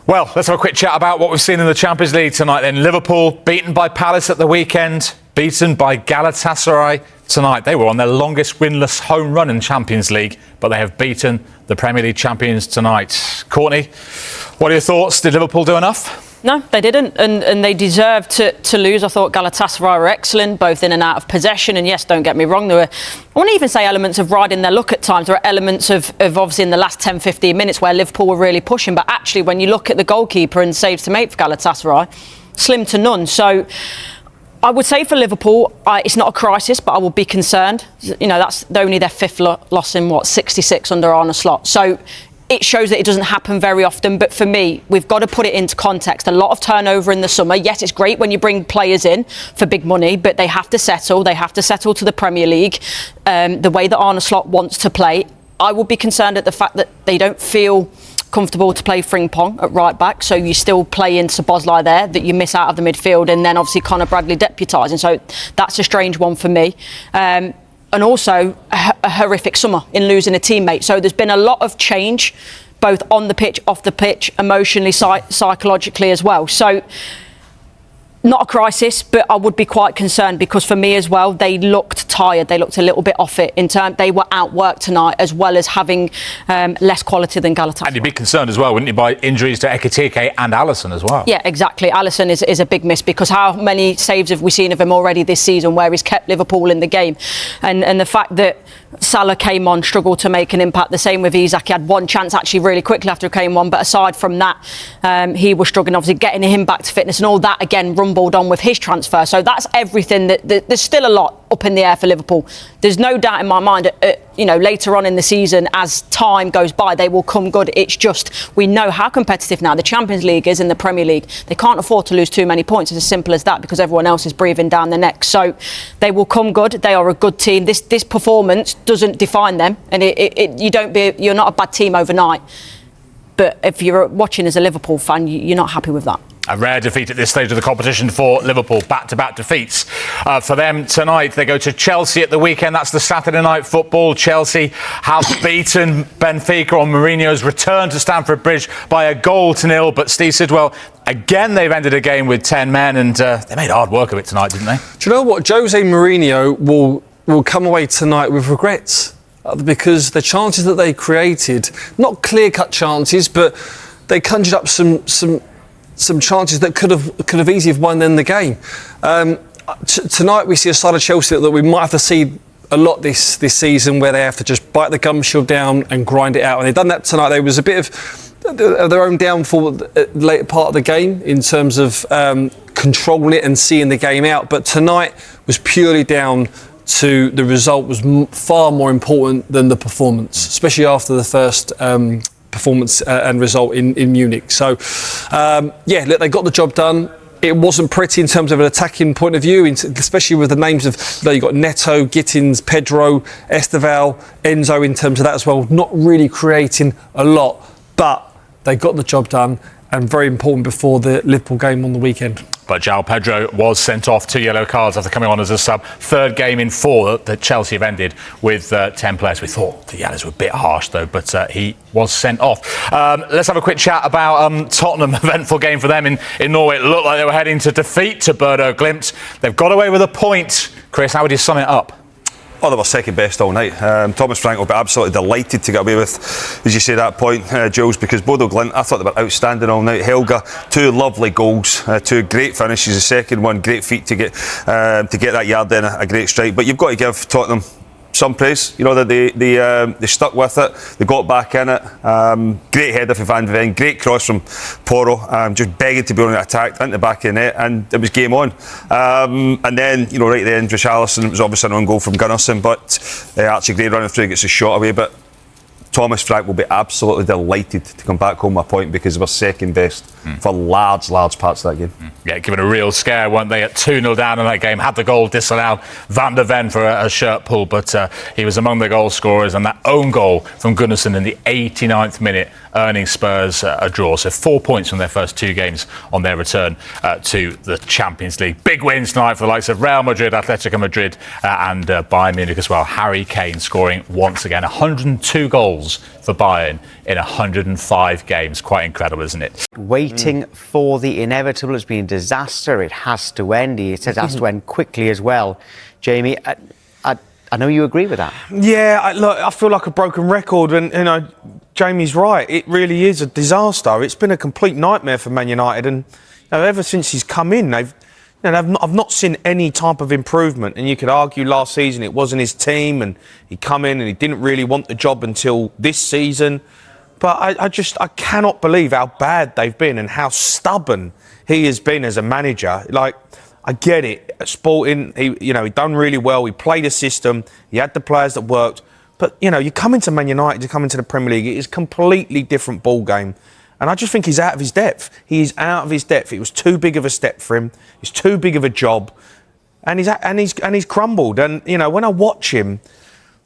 Well, let's have a quick chat about what we've seen in the Champions League tonight then. Liverpool beaten by Palace at the weekend, beaten by Galatasaray tonight. They were on their longest winless home run in Champions League, but they have beaten the Premier League champions tonight. Courtney, what are your thoughts? Did Liverpool do enough? No, they didn't, and they deserved to lose. I thought Galatasaray were excellent, both in and out of possession. And yes, don't get me wrong, there were, I wouldn't even say elements of riding their luck at times. There are elements of obviously in the last 10, 15 minutes where Liverpool were really pushing. But actually, when you look at the goalkeeper and saves to make for Galatasaray, slim to none. So I would say for Liverpool, it's not a crisis, but I will be concerned. You know, that's only their fifth loss in, 66 under Arne Slot. So it shows that it doesn't happen very often. But for me, we've got to put it into context. A lot of turnover in the summer. Yes, it's great when you bring players in for big money, but they have to settle. They have to settle to the Premier League, the way that Arne Slot wants to play. I would be concerned at the fact that they don't feel comfortable to play Frimpong at right back, so you still play in Szoboszlai there, that you miss out of the midfield, and then obviously Conor Bradley deputising. So that's a strange one for me. And also a horrific summer in losing a teammate. So there's been a lot of change, both on the pitch, off the pitch, emotionally, psychologically as well. So not a crisis, but I would be quite concerned because for me as well, they looked tired. They looked a little bit off it. They were outworked tonight, as well as having less quality than Galatasaray. And you'd be concerned as well, wouldn't you, by injuries to Ekitike and Alisson as well? Yeah, exactly. Alisson is a big miss because how many saves have we seen of him already this season where he's kept Liverpool in the game? And the fact that Salah came on, struggled to make an impact. The same with Isak. He had one chance actually really quickly after he came on, but aside from that, he was struggling, obviously getting him back to fitness, and all that again rumbled on with his transfer. So that's everything. There's still a lot up in the air for Liverpool. There's no doubt in my mind, later on in the season, as time goes by, they will come good. It's just, we know how competitive now the Champions League is in the Premier League. They can't afford to lose too many points. It's as simple as that because everyone else is breathing down their neck. So they will come good. They are a good team. This performance doesn't define them, and you're not a bad team overnight. But if you're watching as a Liverpool fan, you're not happy with that. A rare defeat at this stage of the competition for Liverpool. Back-to-back defeats for them tonight. They go to Chelsea at the weekend. That's the Saturday night football. Chelsea have beaten Benfica on Mourinho's return to Stamford Bridge by 1-0. But Steve Sidwell, again, they've ended a game with 10 men, and they made hard work of it tonight, didn't they? Do you know what? Jose Mourinho will come away tonight with regrets because the chances that they created, not clear-cut chances, but they conjured up some chances that could have easily won them the game. Tonight we see a side of Chelsea that we might have to see a lot this season, where they have to just bite the gum shield down and grind it out. And they've done that tonight. There was a bit of their own downfall at the later part of the game in terms of controlling it and seeing the game out. But tonight was purely down to the result was far more important than the performance, especially after the first performance and result in Munich. So, look, they got the job done. It wasn't pretty in terms of an attacking point of view, especially with the names of, you got Neto, Gittins, Pedro, Esteval, Enzo in terms of that as well. Not really creating a lot, but they got the job done, and very important before the Liverpool game on the weekend. But João Pedro was sent off, 2 yellow cards after coming on as a sub. Third game in 4 that Chelsea have ended with 10 players. We thought the yellows were a bit harsh, though, but he was sent off. Let's have a quick chat about Tottenham. Eventful game for them in Norway. It looked like they were heading to defeat to Bodo Glimt. They've got away with a point. Chris, how would you sum it up? Oh, they were second best all night. Thomas Frank will be absolutely delighted to get away with, as you say, that point, Jules, because Bodo Glimt, I thought they were outstanding all night. Helga, 2 lovely goals, 2 great finishes. The second one, great feat to get that yard in, a great strike. But you've got to give Tottenham some praise. You know that they stuck with it. They got back in it. Great header for Van de Ven. Great cross from Porro. Just begging to be on the attack into the back of the net, and it was game on. And then, right at the end, Richarlison, it was obviously an own goal from Gunnarsson, but Archie Gray running through gets a shot away. But Thomas Frank will be absolutely delighted to come back home a point because they were second best for large parts of that game. Yeah, given a real scare, weren't they, at 2-0 down in that game? Had the goal disallowed, Van de Ven for a shirt pull, but he was among the goal scorers, and that own goal from Gunnarsson in the 89th minute, earning Spurs a draw. So 4 points from their first 2 games on their return to the Champions League. Big wins tonight for the likes of Real Madrid, Atletico Madrid and Bayern Munich as well. Harry Kane scoring once again, 102 goals goals for Bayern in 105 games. Quite incredible, isn't it? Waiting for the inevitable has been a disaster. It has to end. It has to end quickly as well. Jamie, I know you agree with that. Yeah, I feel like a broken record, and Jamie's right. It really is a disaster. It's been a complete nightmare for Man United, and ever since he's come in, I've not seen any type of improvement. And you could argue last season it wasn't his team, and he come in and he didn't really want the job until this season. But I cannot believe how bad they've been and how stubborn he has been as a manager. Like, I get it. At Sporting, he done really well. He played a system. He had the players that worked. But you come into Man United, you come into the Premier League, it is a completely different ball game. And I just think he's out of his depth. He is out of his depth. It was too big of a step for him. It's too big of a job, and he's crumbled. And when I watch him,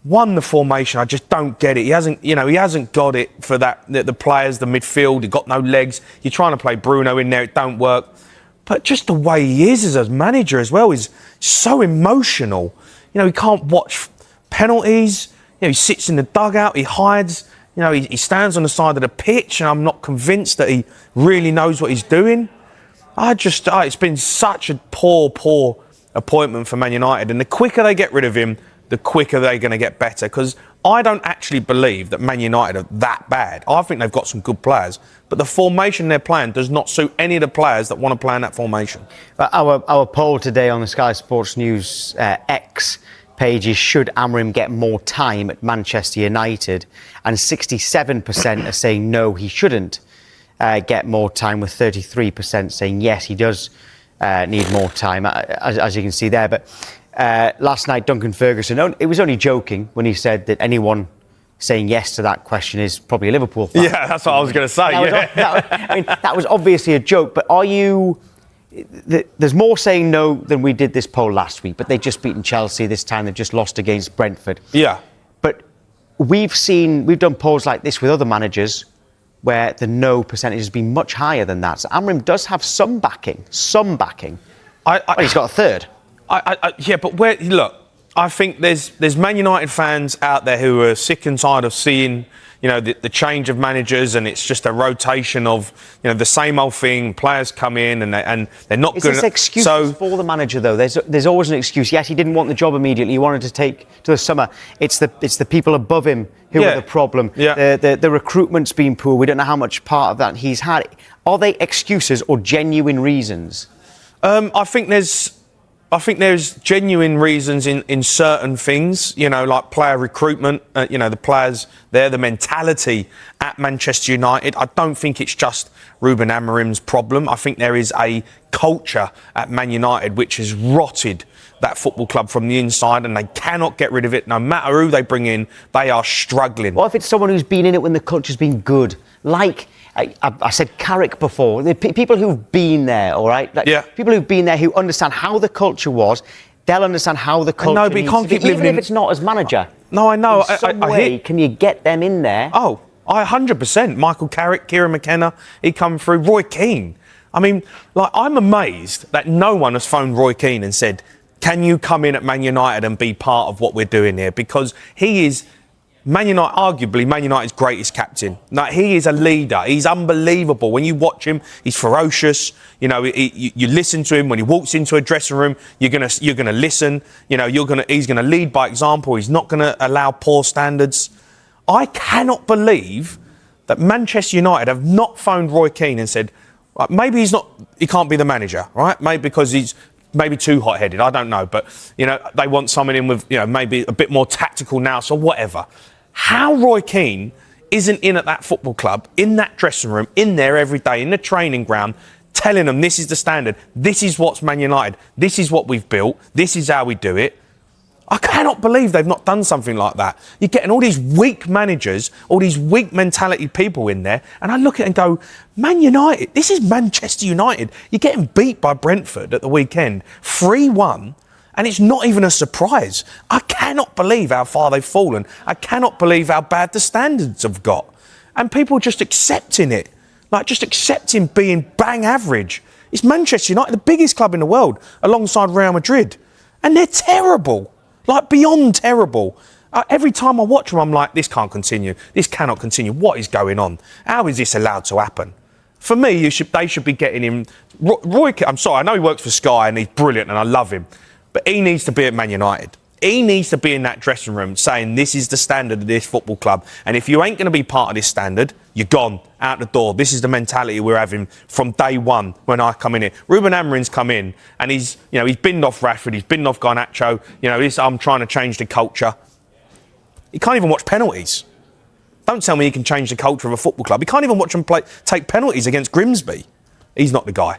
the formation, I just don't get it. He hasn't got it for that. The players, the midfield, he got no legs. You're trying to play Bruno in there, it don't work. But just the way he is as a manager as well is so emotional. He can't watch penalties. He sits in the dugout, he hides. He stands on the side of the pitch, and I'm not convinced that he really knows what he's doing. It's been such a poor appointment for Man United. And the quicker they get rid of him, the quicker they're going to get better. Because I don't actually believe that Man United are that bad. I think they've got some good players. But the formation they're playing does not suit any of the players that want to play in that formation. Our poll today on the Sky Sports News X page is, should Amorim get more time at Manchester United? And 67% are saying no, he shouldn't get more time, with 33% saying yes, he does need more time, as you can see there. But last night, Duncan Ferguson, it was only joking when he said that anyone saying yes to that question is probably a Liverpool fan. Yeah, that's what I was going to say. That was obviously a joke, but are you... There's more saying no than we did this poll last week, but they've just beaten Chelsea this time. They've just lost against Brentford. Yeah. But we've done polls like this with other managers where the no percentage has been much higher than that. So Amorim does have some backing. Well, he's got a third. Yeah, but look, I think there's Man United fans out there who are sick and tired of seeing the change of managers, and it's just a rotation of the same old thing. Players come in and they're not good. Is this excuses for the manager though? There's always an excuse. Yes, he didn't want the job immediately. He wanted to take to the summer. It's the people above him who are the problem. Yeah. The recruitment's been poor. We don't know how much part of that he's had. Are they excuses or genuine reasons? I think there's genuine reasons in certain things, like player recruitment, the players there, the mentality at Manchester United. I don't think it's just Ruben Amorim's problem. I think there is a culture at Man United which has rotted that football club from the inside, and they cannot get rid of it. No matter who they bring in, they are struggling. What if it's someone who's been in it when the culture's been good? Like... I said Carrick before. The people who've been there, all right? People who've been there who understand how the culture was, they'll understand how the culture no, but you can't keep living even if it's not as manager. No, I know. In some way, can you get them in there? Oh, 100%. Michael Carrick, Kieran McKenna, he come through. Roy Keane. I mean, I'm amazed that no one has phoned Roy Keane and said, can you come in at Man United and be part of what we're doing here? Because he is... arguably Man United's greatest captain. He is a leader. He's unbelievable. When you watch him, he's ferocious. You listen to him when he walks into a dressing room. You're gonna listen. He's gonna lead by example. He's not gonna allow poor standards. I cannot believe that Manchester United have not phoned Roy Keane and said, maybe he can't be the manager, right? Maybe because he's maybe too hot-headed. I don't know, but they want someone in with maybe a bit more tactical now, so whatever. How Roy Keane isn't in at that football club, in that dressing room, in there every day, in the training ground, telling them this is the standard, this is what's Man United, this is what we've built, this is how we do it. I cannot believe they've not done something like that. You're getting all these weak managers, all these weak mentality people in there, and I look at it and go, Man United, this is Manchester United. You're getting beat by Brentford at the weekend, 3-1, and it's not even a surprise. I cannot believe how far they've fallen. I cannot believe how bad the standards have got. And people just accepting it, just accepting being bang average. It's Manchester United, the biggest club in the world, alongside Real Madrid, and they're terrible. Beyond terrible. Every time I watch them, I'm like, this can't continue. This cannot continue. What is going on? How is this allowed to happen? For me, they should be getting him. Roy, I'm sorry, I know he works for Sky and he's brilliant and I love him, but he needs to be at Man United. He needs to be in that dressing room saying this is the standard of this football club, and if you ain't going to be part of this standard, you're gone out the door. This is the mentality we're having from day one when I come in here. Ruben Amorim's come in and he's binned off Rashford, he's binned off Garnacho. I'm trying to change the culture. He can't even watch penalties. Don't tell me he can change the culture of a football club. He can't even watch them take penalties against Grimsby. He's not the guy.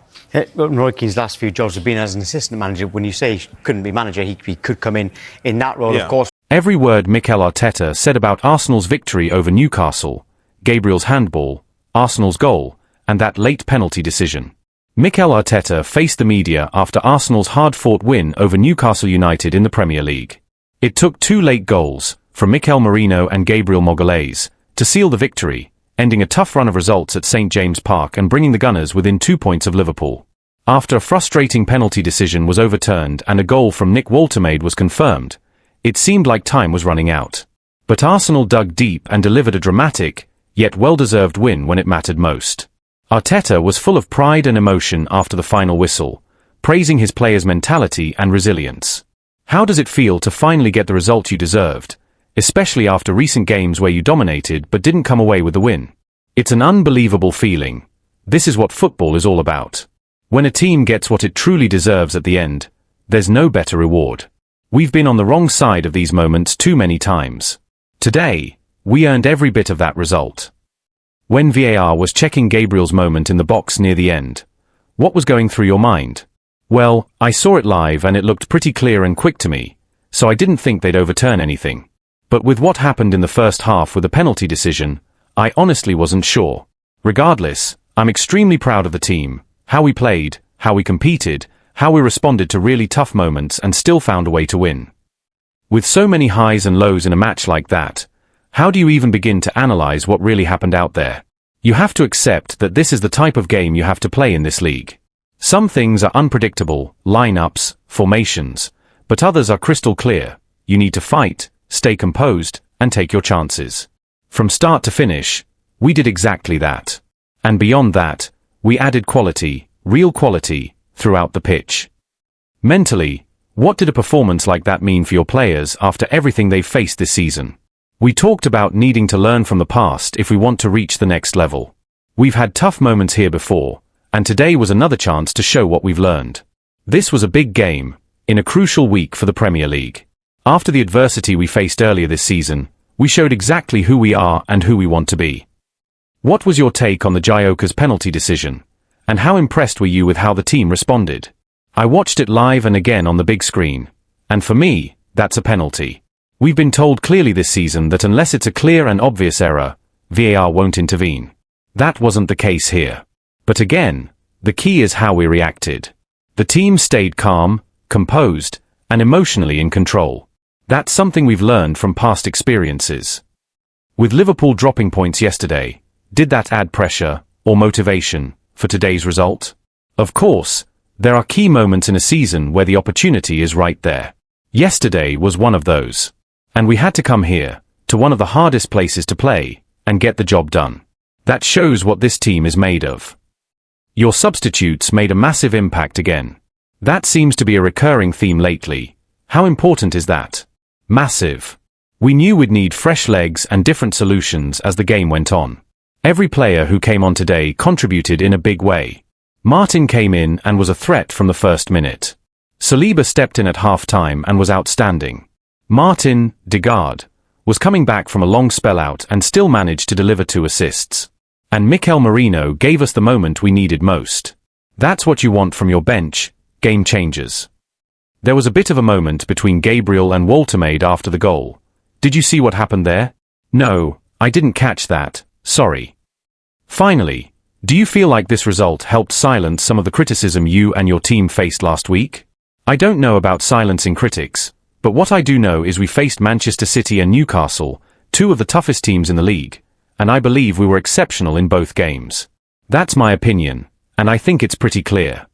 Roy Keane's last few jobs have been as an assistant manager. When you say he couldn't be manager, he could come in that role, of course. Every word Mikel Arteta said about Arsenal's victory over Newcastle, Gabriel's handball, Arsenal's goal, and that late penalty decision. Mikel Arteta faced the media after Arsenal's hard-fought win over Newcastle United in the Premier League. It took 2 late goals, from Mikel Merino and Gabriel Magalhaes, to seal the victory, ending a tough run of results at St James Park and bringing the Gunners within 2 points of Liverpool. After a frustrating penalty decision was overturned and a goal from Nick Woltemade was confirmed, it seemed like time was running out. But Arsenal dug deep and delivered a dramatic, yet well-deserved win when it mattered most. Arteta was full of pride and emotion after the final whistle, praising his players' mentality and resilience. How does it feel to finally get the result you deserved, especially after recent games where you dominated but didn't come away with the win? It's an unbelievable feeling. This is what football is all about. When a team gets what it truly deserves at the end, there's no better reward. We've been on the wrong side of these moments too many times. Today, we earned every bit of that result. When VAR was checking Gabriel's moment in the box near the end, what was going through your mind? Well, I saw it live and it looked pretty clear and quick to me, so I didn't think they'd overturn anything. But with what happened in the first half with the penalty decision, I honestly wasn't sure. Regardless, I'm extremely proud of the team, how we played, how we competed, how we responded to really tough moments and still found a way to win. With so many highs and lows in a match like that, how do you even begin to analyze what really happened out there? You have to accept that this is the type of game you have to play in this league. Some things are unpredictable, lineups, formations, but others are crystal clear. You need to fight, stay composed, and take your chances. From start to finish, we did exactly that. And beyond that, we added quality, real quality, throughout the pitch. Mentally, what did a performance like that mean for your players after everything they've faced this season? We talked about needing to learn from the past if we want to reach the next level. We've had tough moments here before, and today was another chance to show what we've learned. This was a big game, in a crucial week for the Premier League. After the adversity we faced earlier this season, we showed exactly who we are and who we want to be. What was your take on the Gioca's penalty decision? And how impressed were you with how the team responded? I watched it live and again on the big screen, and for me, that's a penalty. We've been told clearly this season that unless it's a clear and obvious error, VAR won't intervene. That wasn't the case here. But again, the key is how we reacted. The team stayed calm, composed, and emotionally in control. That's something we've learned from past experiences. With Liverpool dropping points yesterday, did that add pressure, or motivation, for today's result? Of course, there are key moments in a season where the opportunity is right there. Yesterday was one of those. And we had to come here, to one of the hardest places to play, and get the job done. That shows what this team is made of. Your substitutes made a massive impact again. That seems to be a recurring theme lately. How important is that? Massive. We knew we'd need fresh legs and different solutions as the game went on. Every player who came on today contributed in a big way. Martin came in and was a threat from the first minute. Saliba stepped in at half-time and was outstanding. Martin, Degaard, was coming back from a long spell out and still managed to deliver 2 assists. And Mikel Merino gave us the moment we needed most. That's what you want from your bench, game changers. There was a bit of a moment between Gabriel and Woltemade after the goal. Did you see what happened there? No, I didn't catch that, sorry. Finally, do you feel like this result helped silence some of the criticism you and your team faced last week? I don't know about silencing critics, but what I do know is we faced Manchester City and Newcastle, 2 of the toughest teams in the league, and I believe we were exceptional in both games. That's my opinion, and I think it's pretty clear.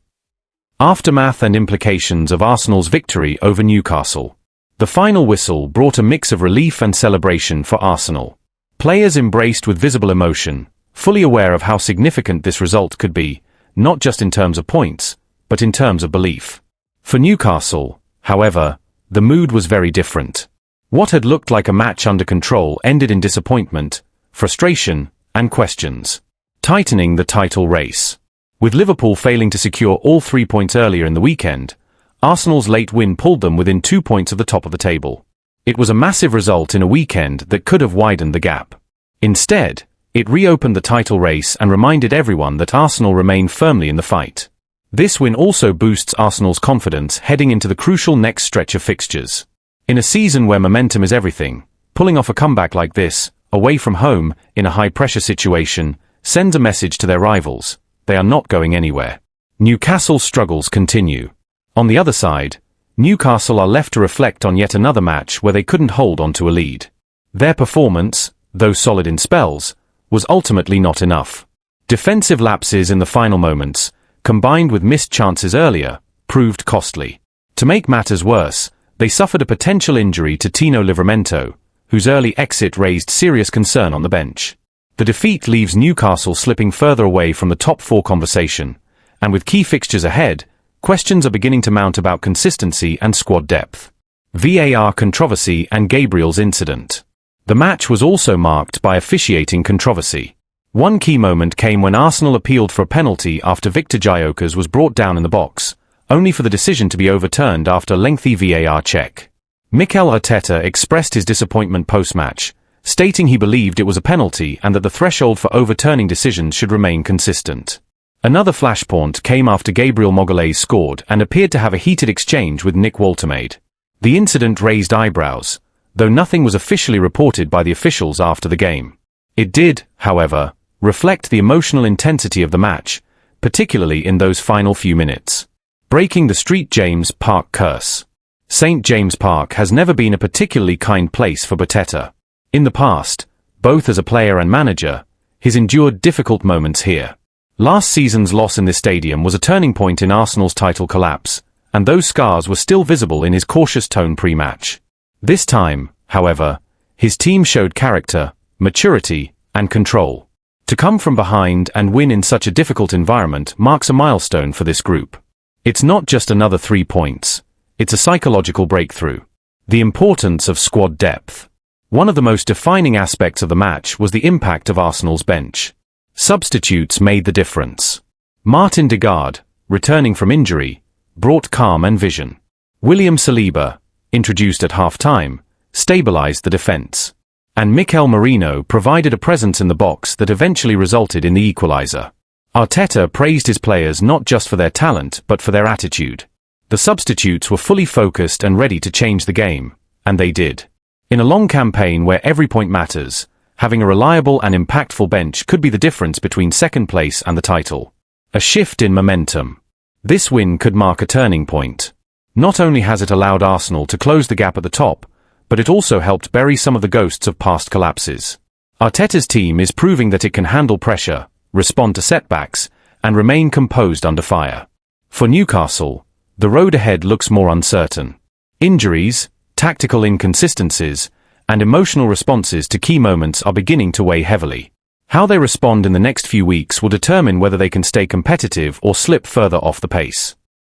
Aftermath and implications of Arsenal's victory over Newcastle. The final whistle brought a mix of relief and celebration for Arsenal. Players embraced with visible emotion, fully aware of how significant this result could be, not just in terms of points, but in terms of belief. For Newcastle, however, the mood was very different. What had looked like a match under control ended in disappointment, frustration, and questions, tightening the title race. With Liverpool failing to secure all 3 points earlier in the weekend, Arsenal's late win pulled them within 2 points of the top of the table. It was a massive result in a weekend that could have widened the gap. Instead, it reopened the title race and reminded everyone that Arsenal remain firmly in the fight. This win also boosts Arsenal's confidence heading into the crucial next stretch of fixtures. In a season where momentum is everything, pulling off a comeback like this, away from home, in a high-pressure situation, sends a message to their rivals: they are not going anywhere. Newcastle's struggles continue. On the other side, Newcastle are left to reflect on yet another match where they couldn't hold on to a lead. Their performance, though solid in spells, was ultimately not enough. Defensive lapses in the final moments, combined with missed chances earlier, proved costly. To make matters worse, they suffered a potential injury to Tino Livramento, whose early exit raised serious concern on the bench. The defeat leaves Newcastle slipping further away from the top 4 conversation, and with key fixtures ahead, questions are beginning to mount about consistency and squad depth. VAR controversy and Gabriel's incident. The match was also marked by officiating controversy. One key moment came when Arsenal appealed for a penalty after Victor Gyökeres was brought down in the box, only for the decision to be overturned after a lengthy VAR check. Mikel Arteta expressed his disappointment post-match, stating he believed it was a penalty and that the threshold for overturning decisions should remain consistent. Another flashpoint came after Gabriel Magalhaes scored and appeared to have a heated exchange with Nick Woltemade. The incident raised eyebrows, though nothing was officially reported by the officials after the game. It did, however, reflect the emotional intensity of the match, particularly in those final few minutes. Breaking the St. James Park curse. St. James Park has never been a particularly kind place for Arteta. In the past, both as a player and manager, he's endured difficult moments here. Last season's loss in this stadium was a turning point in Arsenal's title collapse, and those scars were still visible in his cautious tone pre-match. This time, however, his team showed character, maturity, and control. To come from behind and win in such a difficult environment marks a milestone for this group. It's not just another 3 points, it's a psychological breakthrough. The importance of squad depth. One of the most defining aspects of the match was the impact of Arsenal's bench. Substitutes made the difference. Martin Degaard, returning from injury, brought calm and vision. William Saliba, introduced at half-time, stabilized the defense. And Mikel Merino provided a presence in the box that eventually resulted in the equalizer. Arteta praised his players not just for their talent but for their attitude. The substitutes were fully focused and ready to change the game, and they did. In a long campaign where every point matters, having a reliable and impactful bench could be the difference between second place and the title. A shift in momentum. This win could mark a turning point. Not only has it allowed Arsenal to close the gap at the top, but it also helped bury some of the ghosts of past collapses. Arteta's team is proving that it can handle pressure, respond to setbacks, and remain composed under fire. For Newcastle, the road ahead looks more uncertain. Injuries, tactical inconsistencies, and emotional responses to key moments are beginning to weigh heavily. How they respond in the next few weeks will determine whether they can stay competitive or slip further off the pace.